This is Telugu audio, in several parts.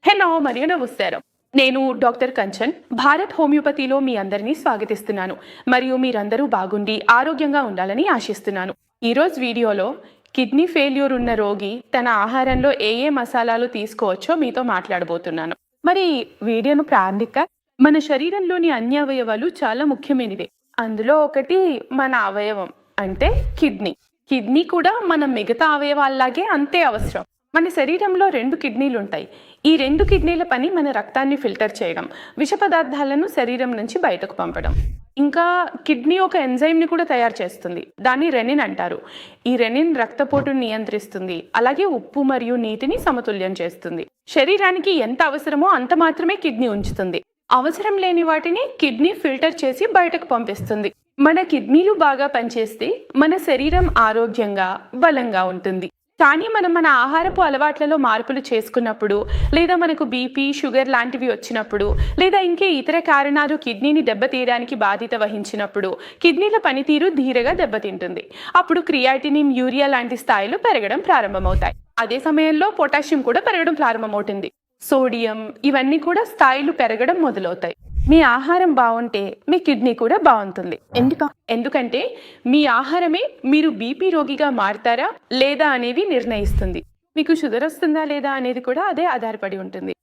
హలో మరియు నమస్కారం. నేను డాక్టర్ కంచన్. భారత్ హోమియోపతిలో మీ అందరినీ స్వాగతిస్తున్నాను. మరియు మీరందరూ బాగుండి ఆరోగ్యంగా ఉండాలని ఆశిస్తున్నాను. ఈరోజు వీడియోలో కిడ్నీ ఫెయిల్యూర్ ఉన్న రోగి తన ఆహారంలో ఏ మసాలాలు తీసుకోవచ్చో మీతో మాట్లాడబోతున్నాను. మరి వీడియోను ప్రారంభిక మన శరీరంలోని అన్ని అవయవాలు చాలా ముఖ్యమైనవి. అందులో ఒకటి మన అవయవం అంటే కిడ్నీ. కిడ్నీ కూడా మన మిగతా అవయవాల్లాగే అంతే అవసరం. మన శరీరంలో 2 కిడ్నీలు ఉంటాయి. ఈ 2 కిడ్నీల పని మన రక్తాన్ని ఫిల్టర్ చేయడం, విష పదార్థాలను శరీరం నుంచి బయటకు పంపడం. ఇంకా కిడ్నీ ఒక ఎంజైమ్ని కూడా తయారు చేస్తుంది. దాన్ని రెనిన్ అంటారు. ఈ రెనిన్ రక్తపోటును నియంత్రిస్తుంది. అలాగే ఉప్పు మరియు నీటిని సమతుల్యం చేస్తుంది. శరీరానికి ఎంత అవసరమో అంత మాత్రమే కిడ్నీ ఉంచుతుంది. అవసరం లేని వాటిని కిడ్నీ ఫిల్టర్ చేసి బయటకు పంపిస్తుంది. మన కిడ్నీలు బాగా పనిచేస్తే మన శరీరం ఆరోగ్యంగా బలంగా ఉంటుంది. కానీ మనం మన ఆహారపు అలవాట్లలో మార్పులు చేసుకున్నప్పుడు, లేదా మనకు బీపీ, షుగర్ లాంటివి వచ్చినప్పుడు, లేదా ఇంకే ఇతర కారణాలు కిడ్నీని దెబ్బతీయడానికి బాధ్యత వహించినప్పుడు కిడ్నీల పనితీరు ధీరగా దెబ్బతింటుంది. అప్పుడు క్రియాటినిన్, యూరియా లాంటి స్థాయిలు పెరగడం ప్రారంభమవుతాయి. అదే సమయంలో పొటాషియం కూడా పెరగడం ప్రారంభమవుతుంది. సోడియం ఇవన్నీ కూడా స్థాయిలు పెరగడం మొదలవుతాయి. మీ ఆహారం బాగుంటే మీ కిడ్నీ కూడా బాగుంటుంది. ఎందుకంటే మీ ఆహారమే మీరు బీపీ రోగిగా మారుతారా లేదా అనేది నిర్ణయిస్తుంది. మీకు షుగర్ వస్తుందా లేదా అనేది కూడా అదే ఆధారపడి ఉంటుంది.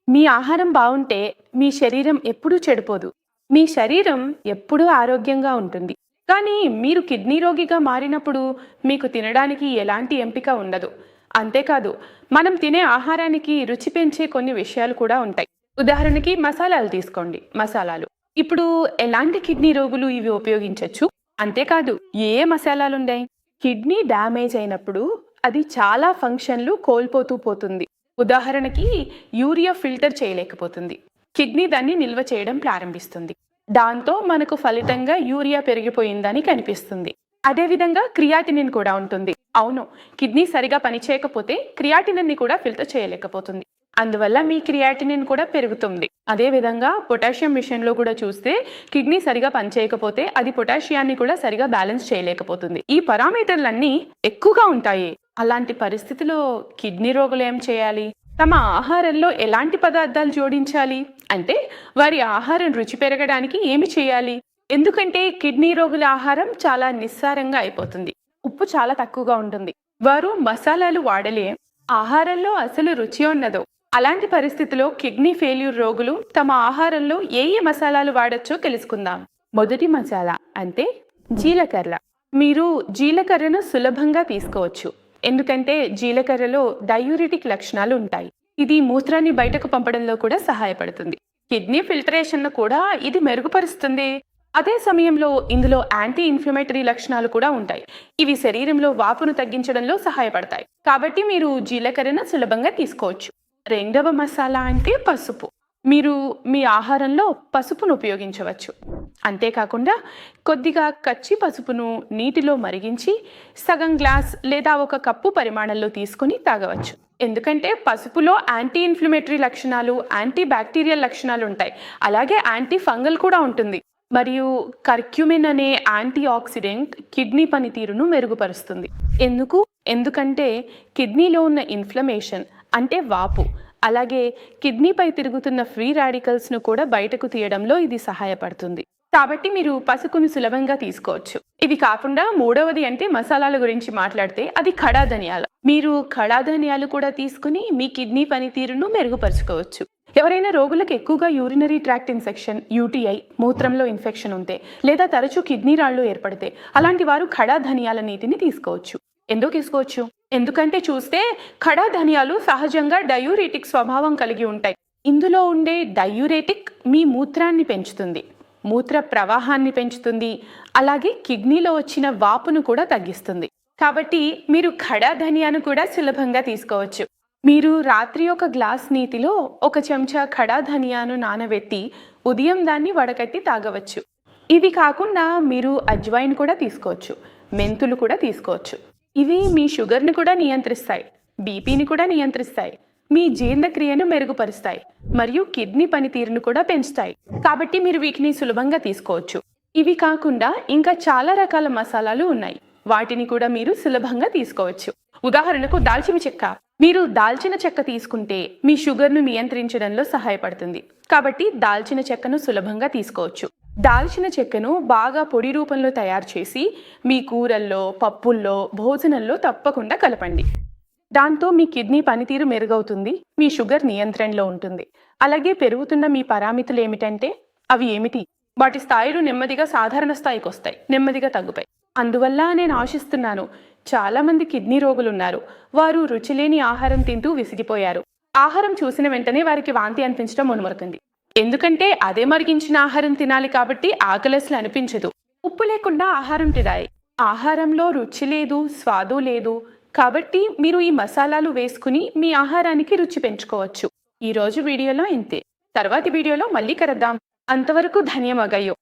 మీ ఆహారం బాగుంటే మీ శరీరం ఎప్పుడూ చెడిపోదు. మీ శరీరం ఎప్పుడూ ఆరోగ్యంగా ఉంటుంది. కానీ మీరు కిడ్నీ రోగిగా మారినప్పుడు మీకు తినడానికి ఎలాంటి ఎంపిక ఉండదు. అంతేకాదు, మనం తినే ఆహారానికి రుచి పెంచే కొన్ని విషయాలు కూడా ఉంటాయి. ఉదాహరణకి మసాలాలు తీసుకోండి. మసాలాలు ఇప్పుడు ఎలాంటి కిడ్నీ రోగులు ఇవి ఉపయోగించవచ్చు? అంతేకాదు, ఏ మసాలాలు ఉన్నాయి? కిడ్నీ డ్యామేజ్ అయినప్పుడు అది చాలా ఫంక్షన్లు కోల్పోతూ పోతుంది. ఉదాహరణకి యూరియా ఫిల్టర్ చేయలేకపోతుంది. కిడ్నీ దాన్ని నిల్వ చేయడం ప్రారంభిస్తుంది. దాంతో మనకు ఫలితంగా యూరియా పెరిగిపోయిందని కనిపిస్తుంది. అదేవిధంగా క్రియాటినిన్ కూడా ఉంటుంది. అవును, కిడ్నీ సరిగా పనిచేయకపోతే క్రియాటినిన్ని కూడా ఫిల్టర్ చేయలేకపోతుంది. అందువల్ల మీ క్రియాటినిన్ కూడా పెరుగుతుంది. అదేవిధంగా పొటాషియం విషయంలో కూడా చూస్తే కిడ్నీ సరిగా పనిచేయకపోతే అది పొటాషియాన్ని కూడా సరిగా బ్యాలెన్స్ చేయలేకపోతుంది. ఈ పారామీటర్లన్నీ ఎక్కువగా ఉంటాయి. అలాంటి పరిస్థితిలో కిడ్నీ రోగులు ఏం చేయాలి? తమ ఆహారంలో ఎలాంటి పదార్థాలు జోడించాలి? అంటే వారి ఆహారం రుచి పెరగడానికి ఏమి చేయాలి? ఎందుకంటే కిడ్నీ రోగుల ఆహారం చాలా నిస్సారంగా అయిపోతుంది. ఉప్పు చాలా తక్కువగా ఉంటుంది. వారు మసాలాలు వాడలే. ఆహారంలో అసలు రుచి ఉండదు. అలాంటి పరిస్థితిలో కిడ్నీ ఫెయిల్యూర్ రోగులు తమ ఆహారంలో ఏ మసాలాలు వాడచ్చో తెలుసుకుందాం. మొదటి మసాలా అంటే జీలకర్ర. మీరు జీలకర్రను సులభంగా తీసుకోవచ్చు. ఎందుకంటే జీలకర్రలో డయూరిటిక్ లక్షణాలు ఉంటాయి. ఇది మూత్రాన్ని బయటకు పంపడంలో కూడా సహాయపడుతుంది. కిడ్నీ ఫిల్టరేషన్ను కూడా ఇది మెరుగుపరుస్తుంది. అదే సమయంలో ఇందులో యాంటీ ఇన్ఫ్లమేటరీ లక్షణాలు కూడా ఉంటాయి. ఇవి శరీరంలో వాపును తగ్గించడంలో సహాయపడతాయి. కాబట్టి మీరు జీలకర్రను సులభంగా తీసుకోవచ్చు. రెండవ మసాలా అంటే పసుపు. మీరు మీ ఆహారంలో పసుపును ఉపయోగించవచ్చు. అంతేకాకుండా కొద్దిగా కచ్చి పసుపును నీటిలో మరిగించి సగం గ్లాస్ లేదా 1 కప్పు పరిమాణంలో తీసుకుని తాగవచ్చు. ఎందుకంటే పసుపులో యాంటీ ఇన్ఫ్లమేటరీ లక్షణాలు, యాంటీ బ్యాక్టీరియల్ లక్షణాలు ఉంటాయి. అలాగే యాంటీ ఫంగల్ కూడా ఉంటుంది. మరియు కర్క్యూమిన్ అనే యాంటీ ఆక్సిడెంట్ కిడ్నీ పనితీరును మెరుగుపరుస్తుంది. ఎందుకంటే కిడ్నీలో ఉన్న ఇన్ఫ్లమేషన్ అంటే వాపు, అలాగే కిడ్నీపై తిరుగుతున్న ఫ్రీ రాడికల్స్ను కూడా బయటకు తీయడంలో ఇది సహాయపడుతుంది. కాబట్టి మీరు పసుపును సులభంగా తీసుకోవచ్చు. ఇది కాకుండా మూడవది అంటే మసాలాల గురించి మాట్లాడితే అది ఖడా ధనియాలు. మీరు ఖడా ధనియాలు కూడా తీసుకుని మీ కిడ్నీ పనితీరును మెరుగుపరుచుకోవచ్చు. ఎవరైనా రోగులకు ఎక్కువగా యూరినరీ ట్రాక్ట్ ఇన్ఫెక్షన్, యూటీఐ, మూత్రంలో ఇన్ఫెక్షన్ ఉంటే, లేదా తరచూ కిడ్నీ రాళ్లు ఏర్పడితే అలాంటి వారు ఖడా ధనియాల నీటిని తీసుకోవచ్చు. ఎందుకు తీసుకోవచ్చు? ఎందుకంటే చూస్తే ఖడా ధనియాలు సహజంగా డయూరేటిక్ స్వభావం కలిగి ఉంటాయి. ఇందులో ఉండే డయూరేటిక్ మీ మూత్రాన్ని పెంచుతుంది, మూత్ర ప్రవాహాన్ని పెంచుతుంది, అలాగే కిడ్నీలో వచ్చిన వాపును కూడా తగ్గిస్తుంది. కాబట్టి మీరు ఖడా ధనియాను కూడా సులభంగా తీసుకోవచ్చు. మీరు రాత్రి 1 గ్లాస్ నీటిలో 1 చెంచా ఖడా ధనియాను నానబెట్టి ఉదయం దాన్ని వడకట్టి తాగవచ్చు. ఇవి కాకుండా మీరు అజ్వైన్ కూడా తీసుకోవచ్చు, మెంతులు కూడా తీసుకోవచ్చు. ఇవి మీ షుగర్ని కూడా నియంత్రిస్తాయి, బీపీని కూడా నియంత్రిస్తాయి, మీ జీర్ణక్రియను మెరుగుపరుస్తాయి మరియు కిడ్నీ పనితీరును కూడా పెంచుతాయి. కాబట్టి మీరు వీటిని సులభంగా తీసుకోవచ్చు. ఇవి కాకుండా ఇంకా చాలా రకాల మసాలాలు ఉన్నాయి. వాటిని కూడా మీరు సులభంగా తీసుకోవచ్చు. ఉదాహరణకు దాల్చిన చెక్క. మీరు దాల్చిన చెక్క తీసుకుంటే మీ షుగర్ను నియంత్రించడంలో సహాయపడుతుంది. కాబట్టి దాల్చిన చెక్కను సులభంగా తీసుకోవచ్చు. దాల్చిన చెక్కను బాగా పొడి రూపంలో తయారు చేసి మీ కూరల్లో, పప్పుల్లో, భోజనంలో తప్పకుండా కలపండి. దాంతో మీ కిడ్నీ పనితీరు మెరుగవుతుంది, మీ షుగర్ నియంత్రణలో ఉంటుంది. అలాగే పెరుగుతున్న మీ పారామితులు ఏమిటంటే అవి ఏమిటి? వాటి స్థాయిలు నెమ్మదిగా సాధారణ స్థాయికి వస్తాయి, నెమ్మదిగా తగ్గుతాయి. అందువల్ల నేను ఆశిస్తున్నాను, చాలామంది కిడ్నీ రోగులున్నారు. వారు రుచిలేని ఆహారం తింటూ విసిగిపోయారు. ఆహారం చూసిన వెంటనే వారికి వాంతి అనిపించడం మొదలుపెడుతుంది. ఎందుకంటే అదే మరిగించిన ఆహారం తినాలి కాబట్టి ఆకలిస్లు అనిపించదు. ఉప్పు లేకుండా ఆహారం తినాలి. ఆహారంలో రుచి లేదు, స్వాదు లేదు. కాబట్టి మీరు ఈ మసాలాలు వేసుకుని మీ ఆహారానికి రుచి పెంచుకోవచ్చు. ఈరోజు వీడియోలో ఇంతే. తర్వాతి వీడియోలో మళ్ళీ కలుద్దాం. అంతవరకు ధన్యవాదాలు.